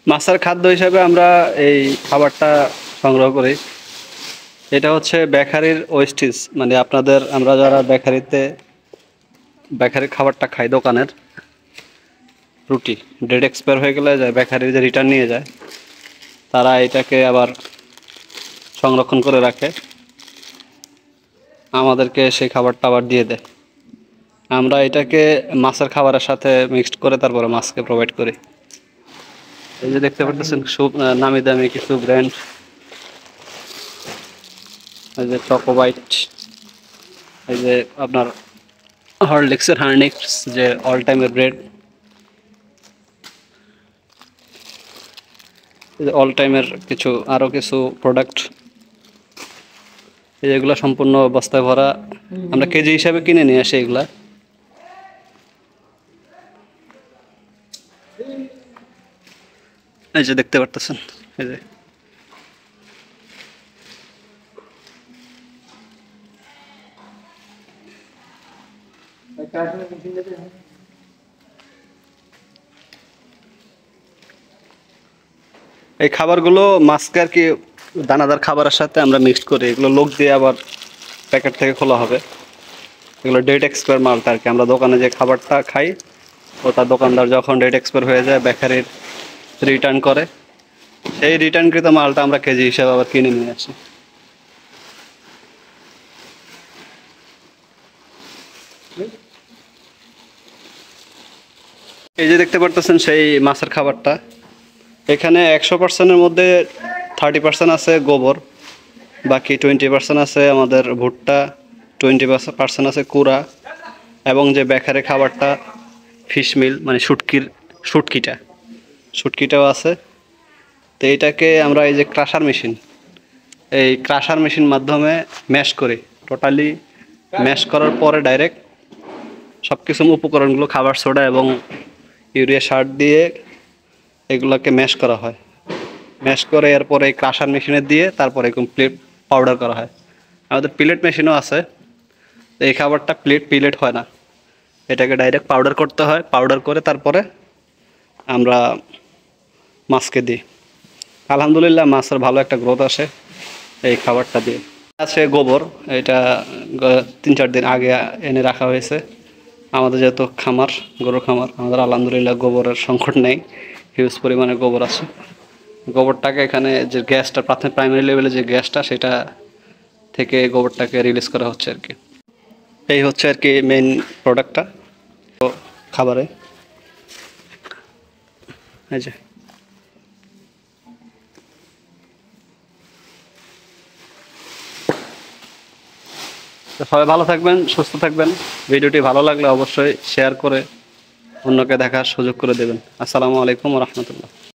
মাছের খাদ্য হিসাবে আমরা এই খাবারটা সংগ্রহ করি। এটা হচ্ছে বেকারির ওয়েস্টেজ, মানে আপনাদের আমরা যারা বেকারির খাবারটা খাই, দোকানের রুটি ডেট এক্সপায়ার হয়ে গেলে যায় বেকারি যে রিটার্ন নিয়ে যায়, তারা এটাকে আবার সংরক্ষণ করে রাখে, আমাদেরকে সেই খাবারটা আবার দিয়ে দেয়। আমরা এটাকে মাছের খাবারের সাথে মিক্সড করে তারপরে মাছকে প্রোভাইড করি। এই যে দেখতে পাচ্ছেন নামি দামি কিছু ব্র্যান্ড, এই যে চকোবাইট, এই যে আপনার হরলিক্সের হার্নিক্স, যে অল টাইমের ব্রেড, অল টাইমের কিছু আরও কিছু প্রোডাক্ট, যেগুলো সম্পূর্ণ বস্তায় ভরা, আমরা কেজি হিসাবে কিনে নিয়ে আসি এগুলা। এই যে দেখতে পারতেছেন, এই যে এই খাবারগুলো মাছকে আর কি দানাদার খাবারের সাথে আমরা মিক্সড করি, এগুলো লোক দিয়ে আবার প্যাকেট থেকে খোলা হবে। এগুলো ডেট এক্সপায়ার মালটা আর কি, আমরা দোকানে যে খাবারটা খাই ওটা দোকানদার যখন ডেট এক্সপায়ার হয়ে যায় বেকারির রিটার্ন করে, সেই রিটার্নকৃত মালটা আমরা কেজি হিসাবে আবার কিনে নিয়ে আসি। এই যে দেখতে পারতেছেন সেই মাছের খাবারটা, এখানে 100%-এর মধ্যে 30% আছে গোবর, বাকি 20% আছে আমাদের ভুট্টা, 20% আছে কুড়া, এবং যে বেকারে খাবারটা ফিশ মিল, মানে শুটকিটাও আছে। তো এইটাকে আমরা এই যে ক্রাশার মেশিন মাধ্যমে ম্যাশ করি, টোটালি ম্যাশ করার পরে ডাইরেক্ট সব কিছু উপকরণগুলো, খাবার সোডা এবং ইউরিয়া সার দিয়ে এগুলোকে ম্যাশ করা হয়। ম্যাশ করে এরপরে এই ক্রাশার মেশিনে দিয়ে তারপরে কমপ্লিট পাউডার করা হয়। আমাদের পিলেট মেশিনও আছে। এই খাবারটা পিলেট হয় না, এটাকে ডাইরেক্ট পাউডার করতে হয়, পাউডার করে তারপরে আমরা মাছকে দিই। আলহামদুলিল্লাহ মাছের ভালো একটা গ্রোথ আসে এই খাবারটা দিয়ে। আছে গোবর, এটা 3-4 দিন আগে এনে রাখা হয়েছে। আমাদের যেহেতু গরুর খামার, আমাদের আলহামদুলিল্লাহ গোবরের সংকট নেই, হিউজ পরিমাণে গোবর আছে। গোবরটাকে এখানে যে গ্যাসটা, প্রাইমারি লেভেলে যে গ্যাসটা, সেটা থেকে গোবরটাকে রিলিজ করা হচ্ছে আর কি। এই হচ্ছে আর কি মেইন প্রোডাক্টটা খাবারে। এই যে সবাই ভালো থাকবেন, সুস্থ থাকবেন। ভিডিওটি ভালো লাগলে অবশ্যই শেয়ার করে অন্যকে দেখার সুযোগ করে দেবেন। আসসালামু আলাইকুম ওয়া রাহমাতুল্লাহ।